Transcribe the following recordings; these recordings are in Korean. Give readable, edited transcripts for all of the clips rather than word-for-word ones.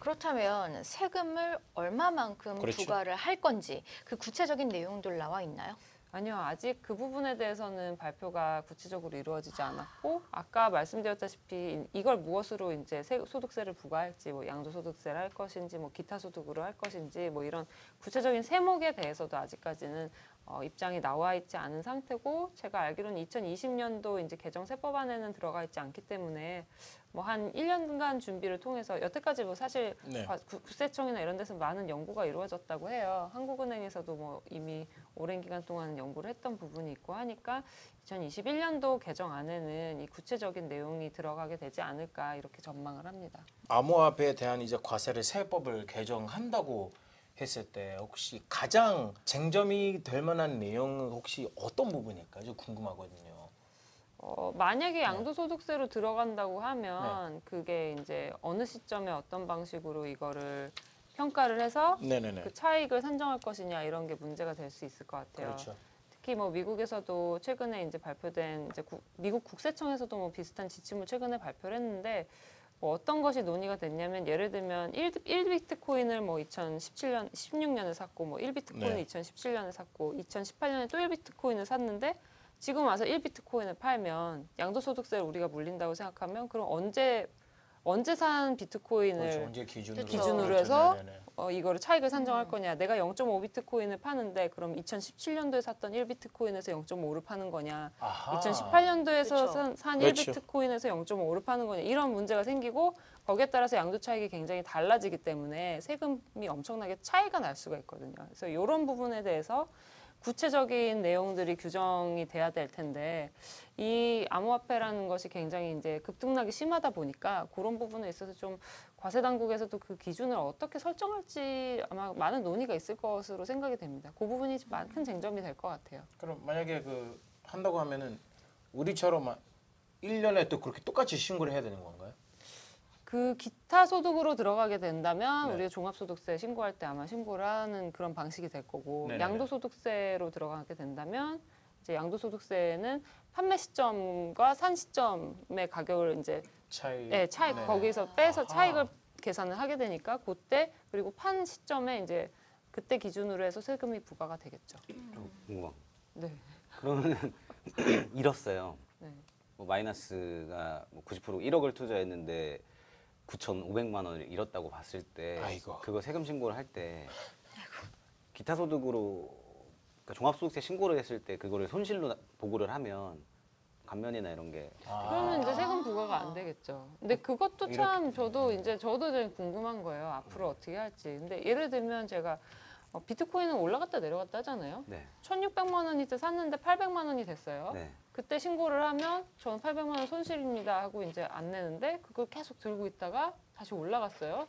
그렇다면 세금을 얼마만큼 그렇죠. 부과를 할 건지 그 구체적인 내용들 나와 있나요? 아니요, 아직 그 부분에 대해서는 발표가 구체적으로 이루어지지 않았고, 아까 말씀드렸다시피 이걸 무엇으로 이제 소득세를 부과할지, 뭐 양도소득세를 할 것인지, 뭐 기타 소득으로 할 것인지, 뭐 이런 구체적인 세목에 대해서도 아직까지는 입장이 나와 있지 않은 상태고, 제가 알기로는 2020년도 이제 개정 세법안에는 들어가 있지 않기 때문에 뭐 한 1년간 준비를 통해서 여태까지 뭐 사실 네. 국세청이나 이런 데서 많은 연구가 이루어졌다고 해요. 한국은행에서도 뭐 이미 오랜 기간 동안 연구를 했던 부분이 있고 하니까 2021년도 개정안에는 이 구체적인 내용이 들어가게 되지 않을까 이렇게 전망을 합니다. 암호화폐에 대한 이제 과세를 세법을 개정한다고 했을 때 혹시 가장 쟁점이 될 만한 내용은 혹시 어떤 부분일까요? 좀 궁금하거든요. 만약에 양도소득세로 들어간다고 하면 그게 이제 어느 시점에 어떤 방식으로 이거를 평가를 해서 네네네. 그 차익을 산정할 것이냐 이런 게 문제가 될 수 있을 것 같아요. 그렇죠. 특히 뭐 미국에서도 최근에 이제 발표된 이제 미국 국세청에서도 뭐 비슷한 지침을 최근에 발표를 했는데 뭐 어떤 것이 논의가 됐냐면 예를 들면 1비트코인을 뭐 2017년, 16년에 샀고 뭐 1비트코인을 네. 2017년에 샀고 2018년에 또 1비트코인을 샀는데 지금 와서 1비트코인을 팔면 양도소득세를 우리가 물린다고 생각하면 그럼 언제 산 비트코인을 그렇죠. 언제 기준으로 기준으로 그렇죠. 해서 네네네. 이거를 차익을 산정할 거냐. 내가 0.5비트코인을 파는데 그럼 2017년도에 샀던 1비트코인에서 0.5를 파는 거냐. 아하. 2018년도에서 그렇죠. 산 그렇죠. 1비트코인에서 0.5를 파는 거냐. 이런 문제가 생기고 거기에 따라서 양도 차익이 굉장히 달라지기 때문에 세금이 엄청나게 차이가 날 수가 있거든요. 그래서 이런 부분에 대해서 구체적인 내용들이 규정이 돼야 될 텐데 이 암호화폐라는 것이 굉장히 이제 급등락이 심하다 보니까 그런 부분에 있어서 좀 과세 당국에서도 그 기준을 어떻게 설정할지 아마 많은 논의가 있을 것으로 생각이 됩니다. 그 부분이 큰 쟁점이 될 것 같아요. 그럼 만약에 그 한다고 하면은 우리처럼 1년에 또 그렇게 똑같이 신고를 해야 되는 건가요? 그 기타 소득으로 들어가게 된다면 네. 우리가 종합소득세 신고할 때 아마 신고를 하는 그런 방식이 될 거고 네네네. 양도소득세로 들어가게 된다면 이제 양도소득세는 판매 시점과 산 시점의 가격을 이제 차이. 차익 네네. 거기서 빼서 아하. 차익을 계산을 하게 되니까 그때 그리고 판 시점에 이제 그때 기준으로 해서 세금이 부과가 되겠죠. 궁금한. 네. 그러면 잃었어요. 네. 뭐 마이너스가 뭐 90% 1억을 투자했는데 9,500만 원을 잃었다고 봤을 때 아이고. 그거 세금 신고를 할 때 기타 소득으로 그러니까 종합소득세 신고를 했을 때 그거를 손실로 보고를 하면 감면이나 이런 게 그러면 이제 세금 부과가 안 되겠죠. 근데 그것도 참 저도 좀 궁금한 거예요. 앞으로 어떻게 할지. 근데 예를 들면 제가 비트코인은 올라갔다 내려갔다 하잖아요. 네. 1,600만 원일 때 샀는데 800만 원이 됐어요. 네. 그때 신고를 하면 저는 800만 원 손실입니다 하고 이제 안 내는데 그걸 계속 들고 있다가 다시 올라갔어요.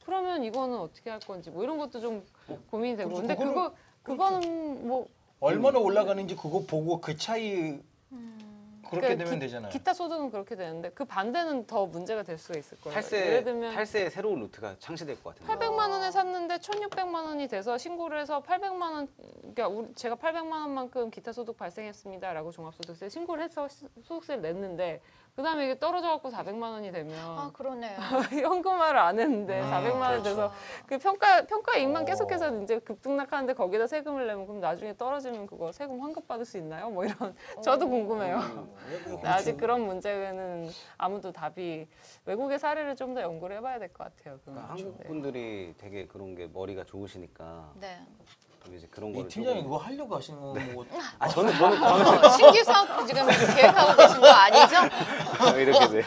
그러면 이거는 어떻게 할 건지 뭐 이런 것도 좀 고민이 되고. 그렇죠. 근데 그거는 뭐 얼마나 올라가는지 그거 보고 그 차이 그렇게 그러니까 되면 되잖아요. 기타 소득은 그렇게 되는데 그 반대는 더 문제가 될 수가 있을 거예요. 탈세 예를 들면 탈세의 새로운 루트가 창시될 것 같은데. 800만 원에 샀는데 1,600만 원이 돼서 신고를 해서 800만 원, 그러니까 제가 800만 원만큼 기타 소득 발생했습니다라고 종합소득세 신고를 해서 소득세를 냈는데 그다음에 이게 떨어져갖고 400만 원이 되면 아, 그러네요. 현금화를 안 했는데 400만 원 돼서 그 평가이익만 계속해서 이제 급등락하는데 거기다 세금을 내면 그럼 나중에 떨어지면 그거 세금 환급 받을 수 있나요? 뭐 이런 저도 궁금해요. 근데 아직 그런 문제는 아무도 답이 외국의 사례를 좀 더 연구를 해봐야 될 것 같아요. 그러니까 그건. 한국 분들이 되게 그런 게 머리가 좋으시니까 네. 이제 그런 이 거를 팀장이 조금- 그거 하려고 하시는 거 뭐. 아 저는 신규 사업 지금 계획하고 계신 거 아니죠? 이렇게 돼요.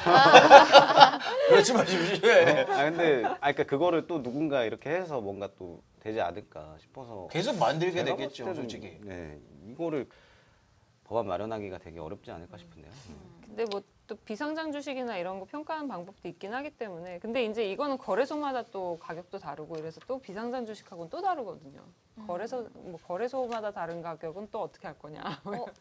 그렇지 마십시오. 예. 그러니까 그거를 또 누군가 이렇게 해서 뭔가 또 되지 않을까 싶어서 계속 만들게 제가 되겠죠, 봤을 때는, 솔직히. 네, 이거를 법안 마련하기가 되게 어렵지 않을까 싶은데요. 근데 뭐 또 비상장 주식이나 이런 거 평가하는 방법도 있긴 하기 때문에 근데 이제 이거는 거래소마다 또 가격도 다르고 이래서 또 비상장 주식하고는 또 다르거든요. 거래소마다 다른 가격은 또 어떻게 할 거냐.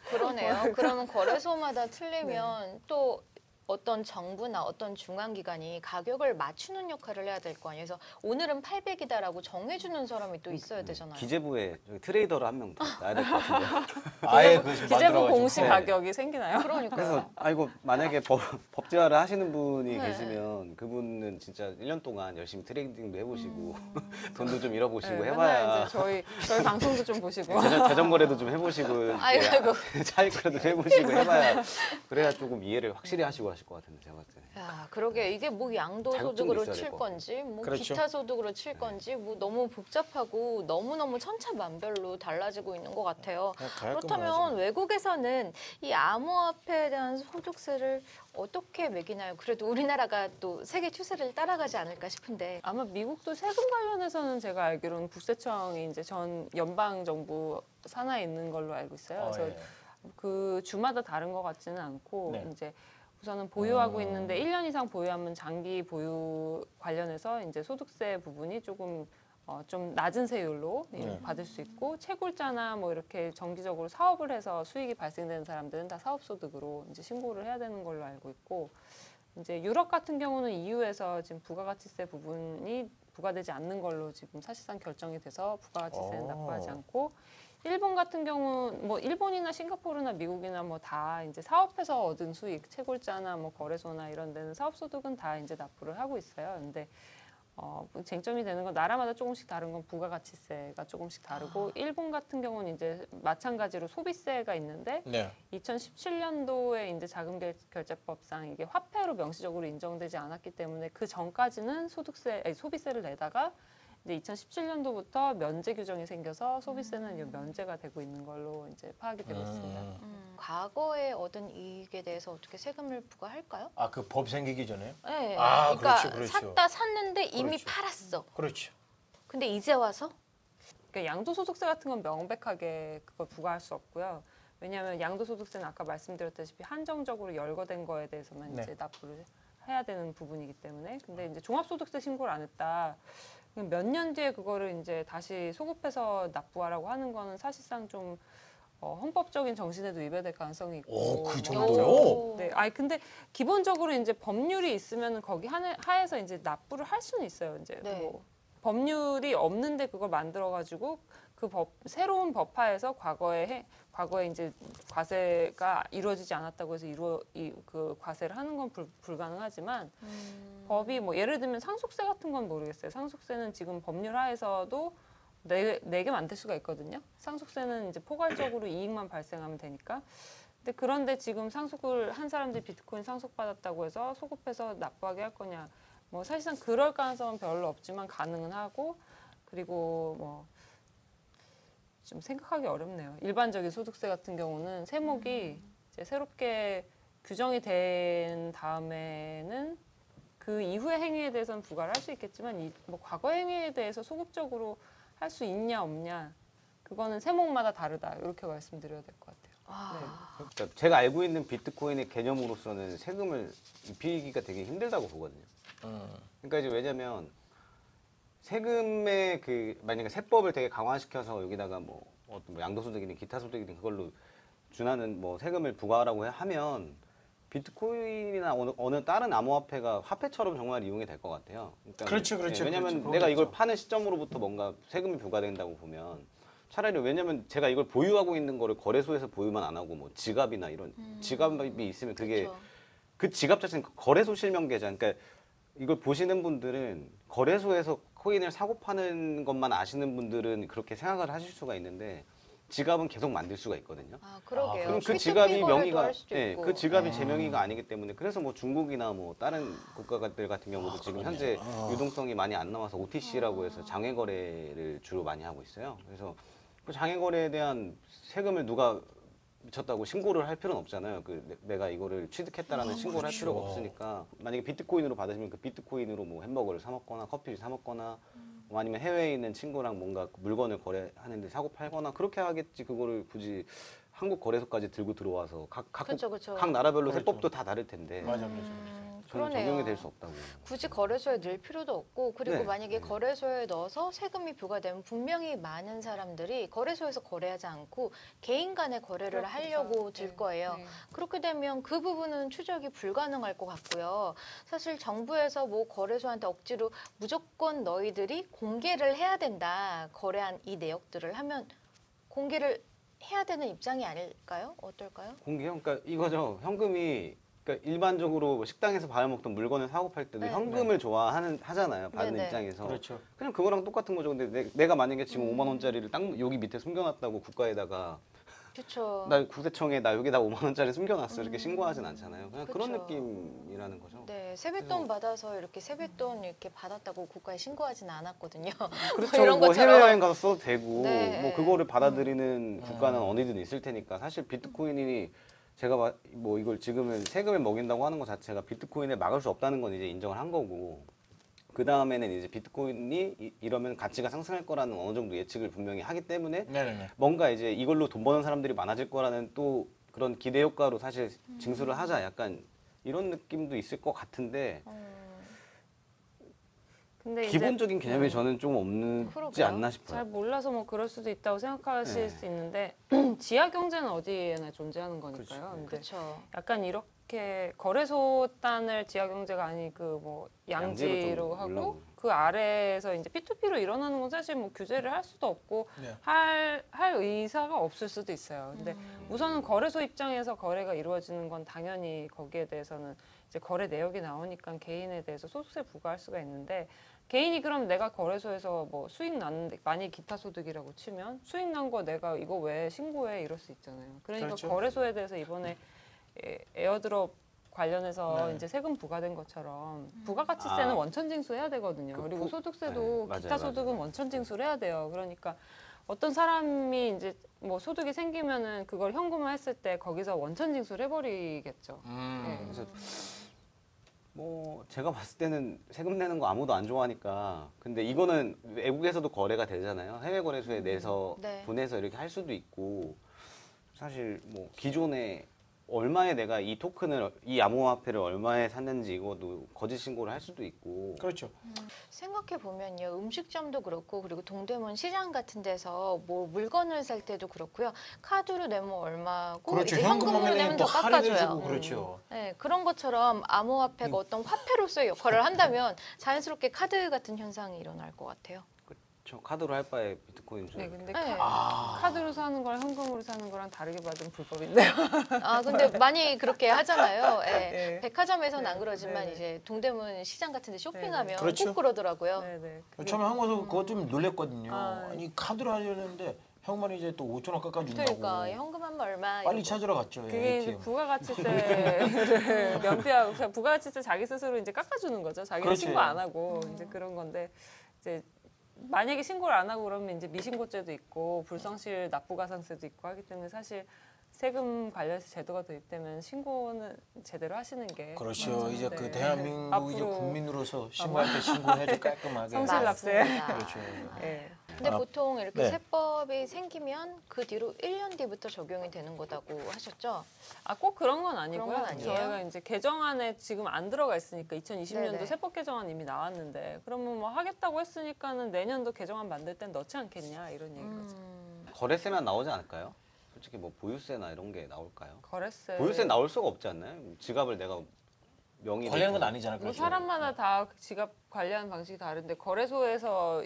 그러네요. 그러면 거래소마다 틀리면 또 어떤 정부나 어떤 중앙기관이 가격을 맞추는 역할을 해야 될 거 아니에요. 그래서 오늘은 800이다라고 정해주는 사람이 또 있어야 되잖아요. 기재부에 저기 트레이더를 한 명 더 나야 될 것 같은데. 아예 그 기재부 공식 네. 가격이 생기나요? 그러니까요. 그래서 이거 만약에 법제화를 하시는 분이 네. 계시면 그분은 진짜 1년 동안 열심히 트레이딩도 해보시고 돈도 좀 잃어보시고 네, 해봐야 맨날 이제 저희 방송도 좀 보시고 대전 거래도 좀 해보시고 아이고. 차익 거래도 좀 해보시고 해봐야 그래야 조금 이해를 확실히 하시고 하실 것 같은데 제가 봤을 때. 야, 그러게 이게 뭐 양도소득으로 자격증도 있어야 칠 될것 건지 뭐 그렇죠. 기타 소득으로 칠 건지 뭐 너무 복잡하고 너무너무 천차만별로 달라지고 있는 것 같아요. 그렇다면 외국에서는 이 암호화폐에 대한 소득세를 어떻게 매기나요? 그래도 우리나라가 또 세계 추세를 따라가지 않을까 싶은데. 아마 미국도 세금 관련해서는 제가 알기로는 국세청이 이제 전 연방 정부 산하에 있는 걸로 알고 있어요. 그래서 예. 그 주마다 다른 것 같지는 않고 네. 이제 우선은 보유하고 있는데 1년 이상 보유하면 장기 보유 관련해서 이제 소득세 부분이 조금 좀 낮은 세율로 네. 받을 수 있고 채굴자나 뭐 이렇게 정기적으로 사업을 해서 수익이 발생되는 사람들은 다 사업소득으로 이제 신고를 해야 되는 걸로 알고 있고 이제 유럽 같은 경우는 EU에서 지금 부가가치세 부분이 부과되지 않는 걸로 지금 사실상 결정이 돼서 부가가치세는 오. 납부하지 않고 일본 같은 경우 뭐 일본이나 싱가포르나 미국이나 뭐 다 이제 사업해서 얻은 수익 채굴자나 뭐 거래소나 이런 데는 사업소득은 다 이제 납부를 하고 있어요. 근데 쟁점이 되는 건 나라마다 조금씩 다른 건 부가가치세가 조금씩 다르고 일본 같은 경우는 이제 마찬가지로 소비세가 있는데 네. 2017년도에 이제 자금결제법상 이게 화폐로 명시적으로 인정되지 않았기 때문에 그 전까지는 소비세를 내다가 이제 2017년도부터 면제 규정이 생겨서 소비세는 이제 면제가 되고 있는 걸로 이제 파악이 되고 있습니다. 과거에 얻은 이익에 대해서 어떻게 세금을 부과할까요? 아, 그 법 생기기 전에요? 네. 아, 그러니까 그렇죠. 샀는데 이미 그렇죠. 팔았어. 그렇죠. 근데 이제 와서 그러니까 양도소득세 같은 건 명백하게 그걸 부과할 수 없고요. 왜냐하면 양도소득세는 아까 말씀드렸다시피 한정적으로 열거된 거에 대해서만 네. 이제 납부를 해야 되는 부분이기 때문에 근데 이제 종합소득세 신고를 안 했다. 몇 년 뒤에 그거를 이제 다시 소급해서 납부하라고 하는 거는 사실상 좀 헌법적인 정신에도 위배될 가능성이 있고. 오, 그 뭐 정도요? 네, 아니 근데 기본적으로 이제 법률이 있으면 거기 하에서 이제 납부를 할 수는 있어요. 이제 네. 뭐 법률이 없는데 그걸 만들어 가지고 그 새로운 법하에서 과거에 이제 과세가 이루어지지 않았다고 해서 그 과세를 하는 건 불가능하지만 법이 뭐 예를 들면 상속세 같은 건 모르겠어요. 상속세는 지금 법률 하에서도 내게 만들 수가 있거든요. 상속세는 이제 포괄적으로 이익만 발생하면 되니까. 그런데 지금 상속을 한 사람들이 비트코인 상속받았다고 해서 소급해서 납부하게 할 거냐. 뭐 사실상 그럴 가능성은 별로 없지만 가능은 하고 그리고 뭐 좀 생각하기 어렵네요. 일반적인 소득세 같은 경우는 세목이 이제 새롭게 규정이 된 다음에는 그 이후의 행위에 대해서는 부과를 할 수 있겠지만 뭐 과거 행위에 대해서 소급적으로 할 수 있냐 없냐 그거는 세목마다 다르다 이렇게 말씀드려야 될 것 같아요. 네. 그러니까 제가 알고 있는 비트코인의 개념으로서는 세금을 입히기가 되게 힘들다고 보거든요. 그러니까 이제 왜냐면 세금의 만약에 세법을 되게 강화시켜서 여기다가 뭐 어떤 뭐 양도소득이든 기타 소득이든 그걸로 준하는 뭐 세금을 부과하라고 하면 비트코인이나 어느 다른 암호화폐가 화폐처럼 정말 이용이 될 것 같아요. 그러니까 그렇죠. 왜냐면 그렇죠. 내가 이걸 그렇겠죠. 파는 시점으로부터 뭔가 세금이 부과된다고 보면 차라리 왜냐면 제가 이걸 보유하고 있는 거를 거래소에서 보유만 안 하고 뭐 지갑이나 이런 지갑이 있으면 그게 그렇죠. 그 지갑 자체는 거래소 실명 계좌. 그러니까 이걸 보시는 분들은 거래소에서 코인을 사고 파는 것만 아시는 분들은 그렇게 생각을 하실 수가 있는데 지갑은 계속 만들 수가 있거든요. 아, 그러게요. 그럼 그 퀴트 지갑이 피거래도 명의가 할 수도 있고. 그 지갑이 제 명의가 아니기 때문에 그래서 뭐 중국이나 뭐 다른 국가들 같은 경우도 지금 현재 유동성이 많이 안 남아서 OTC라고 해서 장외 거래를 주로 많이 하고 있어요. 그래서 그 장외 거래에 대한 세금을 누가 미쳤다고 신고를 할 필요는 없잖아요. 내가 이거를 취득했다라는 신고를 할 필요가 없으니까 만약에 비트코인으로 받으시면 그 비트코인으로 뭐 햄버거를 사 먹거나 커피를 사 먹거나 뭐 아니면 해외에 있는 친구랑 뭔가 물건을 거래하는데 사고 팔거나 그렇게 하겠지. 그거를 굳이 한국 거래소까지 들고 들어와서 각 그쵸. 나라별로 그렇죠. 세법도 다 다를 텐데. 맞아. 저는 그러네요. 적용이 될 수 없다고. 굳이 거래소에 넣을 필요도 없고 그리고 네. 만약에 거래소에 넣어서 세금이 부과되면 분명히 많은 사람들이 거래소에서 거래하지 않고 개인 간의 거래를 그렇죠. 하려고 들 네. 거예요. 네. 그렇게 되면 그 부분은 추적이 불가능할 것 같고요. 사실 정부에서 뭐 거래소한테 억지로 무조건 너희들이 공개를 해야 된다. 거래한 이 내역들을 하면 공개를 해야 되는 입장이 아닐까요? 어떨까요? 공개요? 그러니까 이거죠. 현금이 그러니까 일반적으로 식당에서 밥을 먹던 물건을 사고 팔 때도 네. 현금을 하잖아요. 받는 네네. 입장에서. 그렇죠. 그냥 그거랑 똑같은 거죠. 근데 내가 만약에 지금 5만 원짜리를 딱 여기 밑에 숨겨놨다고 국가에다가 그렇죠. 나 구세청에 나 여기다 5만 원짜리 숨겨놨어 이렇게 신고하진 않잖아요. 그냥 그런 그쵸. 느낌이라는 거죠. 네, 세뱃돈 받아서 이렇게 세뱃돈 이렇게 받았다고 국가에 신고하진 않았거든요. 그렇죠. 이런 뭐 것처럼. 해외여행 가서 써도 되고 네. 뭐 그거를 받아들이는 국가는 어디든 있을 테니까 사실 비트코인이 제가 뭐 이걸 지금은 세금을 먹인다고 하는 것 자체가 비트코인을 막을 수 없다는 건 이제 인정을 한 거고 그 다음에는 이제 비트코인이 이러면 가치가 상승할 거라는 어느 정도 예측을 분명히 하기 때문에 네네네. 뭔가 이제 이걸로 돈 버는 사람들이 많아질 거라는 또 그런 기대 효과로 사실 징수를 하자 약간 이런 느낌도 있을 것 같은데 근데 이제 기본적인 개념이 저는 좀 없지 그러게요. 않나 싶어요. 잘 몰라서 뭐 그럴 수도 있다고 생각하실 네. 수 있는데 지하 경제는 어디에나 존재하는 거니까요. 근데 그렇죠. 약간 이렇게 거래소 단을 지하 경제가 아닌 그 뭐 양지로 양지로 좀 하고 올라오고. 그 아래에서 이제 P2P로 일어나는 건 사실 뭐 규제를 할 수도 없고 네. 할 의사가 없을 수도 있어요. 근데 우선은 거래소 입장에서 거래가 이루어지는 건 당연히 거기에 대해서는 이제 거래 내역이 나오니까 개인에 대해서 소득세 부과할 수가 있는데 개인이 그럼 내가 거래소에서 뭐 수익 났는데 만약 기타 소득이라고 치면 수익 난 거 내가 이거 왜 신고해 이럴 수 있잖아요. 그러니까 그렇죠. 거래소에 대해서 이번에 에어드롭 관련해서 네. 이제 세금 부과된 것처럼 부가가치세는 아. 원천 징수해야 되거든요. 그 그리고 부- 소득세도 네, 맞아요, 기타 맞아요. 소득은 원천 징수를 해야 돼요. 그러니까 어떤 사람이 이제 뭐 소득이 생기면은 그걸 현금화했을 때 거기서 원천 징수를 해버리겠죠. 네. 그래서 뭐 제가 봤을 때는 세금 내는 거 아무도 안 좋아하니까 근데 이거는 외국에서도 거래가 되잖아요. 해외 거래소에 내서 네. 보내서 이렇게 할 수도 있고 사실 뭐 기존에 얼마에 내가 이 토큰을 이 암호화폐를 얼마에 샀는지 이것도 거짓 신고를 할 수도 있고 그렇죠. 생각해 보면요, 음식점도 그렇고 그리고 동대문 시장 같은 데서 뭐 물건을 살 때도 그렇고요, 카드로 내면 얼마고 그렇죠. 이제 현금으로 현금으로 내면 또 더 할인을 깎아줘요. 주고 그렇죠. 네, 그런 것처럼 암호화폐가 어떤 화폐로서의 역할을 한다면 자연스럽게 카드 같은 현상이 일어날 것 같아요. 저 카드로 할 바에 비트코인 좀 네, 근데 네. 카드로 사는 거랑 현금으로 사는 거랑 다르게 받으면 불법인데요. 아, 근데 많이 그렇게 하잖아요. 예. 네. 백화점에서는 안 그러지만 네. 이제 동대문 시장 같은 데 쇼핑하면 그렇죠. 꼭 그러더라고요. 네네. 처음에 한국에서 그거 좀 놀랬거든요. 아, 아니 카드로 하려는데 형만이 이제 또 5천 원 깎아준다고. 그러니까 현금 한 번 얼마 빨리 이러고. 찾으러 갔죠. 그게 이제 ATM. 부가가치세를 면피하고 그냥 부가가치세 자기 스스로 이제 깎아주는 거죠. 자기가 그렇지. 신고 안 하고 이제 그런 건데 이제 만약에 신고를 안 하고 그러면 이제 미신고죄도 있고 불성실 납부가산세도 있고 하기 때문에 사실 세금 관련해서 제도가 도입되면 신고는 제대로 하시는 게 그렇죠. 이제 네. 그 대한민국 이제 앞으로 국민으로서 신고할 때 신고해도 깔끔하게. 성실 납세. 맞습니다. 그렇죠. 예. 근데 아, 보통 이렇게 네. 세법이 생기면 그 뒤로 1년 뒤부터 적용이 되는 거다고 하셨죠? 아, 꼭 그런 건 아니고요. 그런 건 아니에요? 저희가 이제 개정안에 지금 안 들어가 있으니까 2020년도 네네. 세법 개정안 이미 나왔는데 그러면 뭐 하겠다고 했으니까는 내년도 개정안 만들 땐 넣지 않겠냐 이런 얘기인 거죠. 거래세만 나오지 않을까요? 솔직히 뭐 보유세나 이런 게 나올까요? 거래세. 보유세 나올 수가 없지 않나요? 지갑을 내가 명의로 관리하는 건 아니잖아요. 뭐 그렇죠. 사람마다 다 지갑 관리하는 방식이 다른데 거래소에서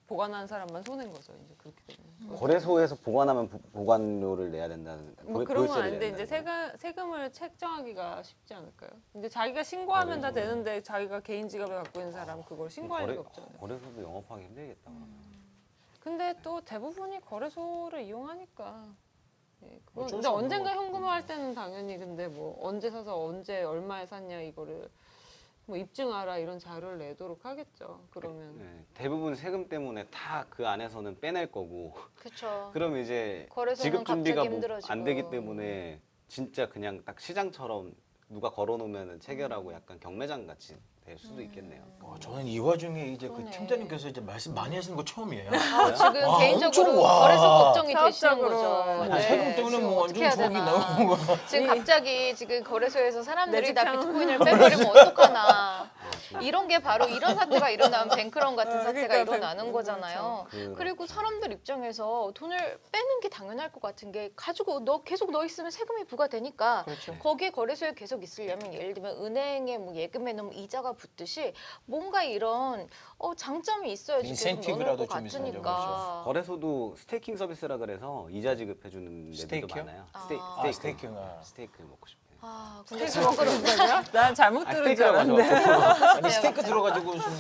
보관하는 사람만 손해인 거죠. 이제 그렇게 되면. 거래소에서 보관하면 보관료를 내야 된다는 뭐 그런 건 보유세를 아닌데 내야 이제 된다는 세금을 책정하기가 쉽지 않을까요? 이제 자기가 신고하면 다 거래소. 되는데 자기가 개인 지갑을 갖고 있는 사람 그걸 신고할 리가 없잖아요. 거래소도 영업하기 힘들겠다. 근데 또 대부분이 거래소를 이용하니까. 예, 그건 어쩔 근데 수 없는 언젠가 거죠. 현금화할 때는 당연히 근데 뭐 언제 사서 언제 얼마에 샀냐 이거를 뭐 입증하라 이런 자료를 내도록 하겠죠. 그러면 네, 대부분 세금 때문에 다 그 안에서는 빼낼 거고 그렇죠. 그럼 이제 거래소는 지급 준비가 갑자기 뭐 힘들어지고. 안 되기 때문에 진짜 그냥 딱 시장처럼 누가 걸어놓으면 체결하고 약간 경매장 같이 될 수도 있겠네요. 저는 이 와중에 이제 그 그러네. 팀장님께서 이제 말씀 많이 하시는 거 처음이에요. 지금 와, 개인적으로 엄청 와. 거래소 걱정이 되시는 사업적으로. 거죠. 네. 세금 때문에 지금 뭐 어떻게 완전 해야 조기 되나. 나오는 거야. 지금 갑자기 지금 거래소에서 사람들이 내 다 직장. 비트코인을 빼버리면 어떡하나. 이런 게 바로 이런 사태가 일어나면 뱅크런 같은 사태가 그러니까 일어나는 거잖아요. 그렇죠. 그리고 사람들 입장에서 돈을 빼는 게 당연할 것 같은 게 가지고 계속 넣어 있으면 세금이 부과되니까 그렇죠. 거기에 거래소에 계속 있으려면 예를 들면 은행에 뭐 예금에 넣으면 이자가 붙듯이 뭔가 이런 장점이 있어야지 계속 넣을 인센티브라도 것 좀 있어야죠. 같으니까. 거래소도 스테이킹 서비스라 그래서 이자 지급해주는 데들도 스테이크요? 많아요. 아. 스테이크 먹고 싶어요. 근데 스테이크 먹는 거죠? 난 잘못 들은 줄 알았는데. 아니 스테이크 들어가지고 무슨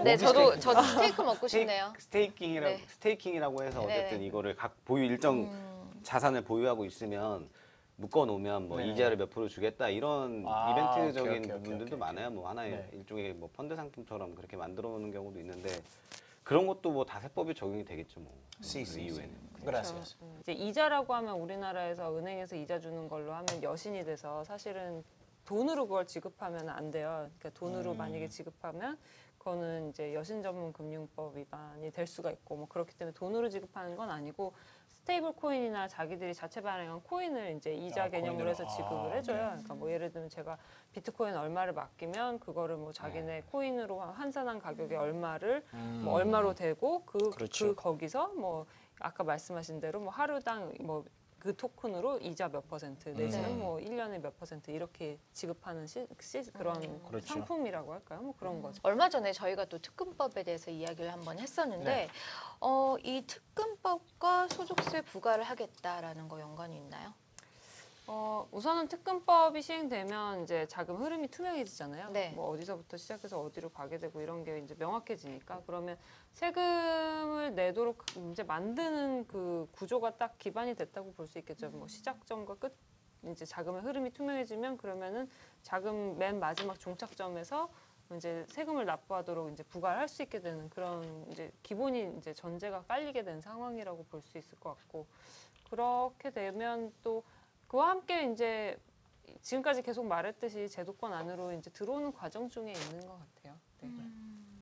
네, 고기 저도 스테이크 먹고 싶네요. 스테이킹이라고 네. 스테이킹이라고 해서 어쨌든 네네. 이거를 각 보유 일정 자산을 보유하고 있으면 묶어 놓으면 뭐 네. 이자를 몇 프로 주겠다 이런 아, 이벤트적인 오케이, 오케이, 부분들도 오케이. 많아요. 뭐 하나의 네. 일종의 뭐 펀드 상품처럼 그렇게 만들어 놓는 경우도 있는데 그런 것도 뭐 다세법이 적용이 되겠죠 뭐. 시, 그 시, 이후에는. 그라시아스. 이제 이자라고 하면 우리나라에서 은행에서 이자 주는 걸로 하면 여신이 돼서 사실은 돈으로 그걸 지급하면 안 돼요. 그러니까 돈으로 만약에 지급하면 그거는 이제 여신 전문 금융법 위반이 될 수가 있고 뭐 그렇기 때문에 돈으로 지급하는 건 아니고 스테이블 코인이나 자기들이 자체 발행한 코인을 이제 이자 개념으로 해서 지급을 해줘요. 그러니까 뭐 예를 들면 제가 비트코인 얼마를 맡기면 그거를 뭐 자기네 코인으로 환산한 가격에 얼마를 뭐 얼마로 되고 그렇죠. 거기서 뭐 아까 말씀하신 대로 뭐 하루당 뭐 그 토큰으로 이자 몇 퍼센트 내지는 뭐 1년에 몇 퍼센트 이렇게 지급하는 그런 그렇죠. 상품이라고 할까요? 뭐 그런 거죠. 얼마 전에 저희가 또 특근법에 대해서 이야기를 한번 했었는데 네. 이 특근법과 소득세 부과를 하겠다라는 거 연관이 있나요? 우선은 특근법이 시행되면 이제 자금 흐름이 투명해지잖아요. 네. 뭐 어디서부터 시작해서 어디로 가게 되고 이런 게 이제 명확해지니까 그러면 세금을 내도록 이제 만드는 그 구조가 딱 기반이 됐다고 볼 수 있겠죠. 뭐 시작점과 끝 이제 자금의 흐름이 투명해지면 그러면은 자금 맨 마지막 종착점에서 이제 세금을 납부하도록 이제 부과를 할 수 있게 되는 그런 이제 기본이 이제 전제가 깔리게 된 상황이라고 볼 수 있을 것 같고 그렇게 되면 또 그와 함께 이제 지금까지 계속 말했듯이 제도권 안으로 이제 들어오는 과정 중에 있는 것 같아요. 네.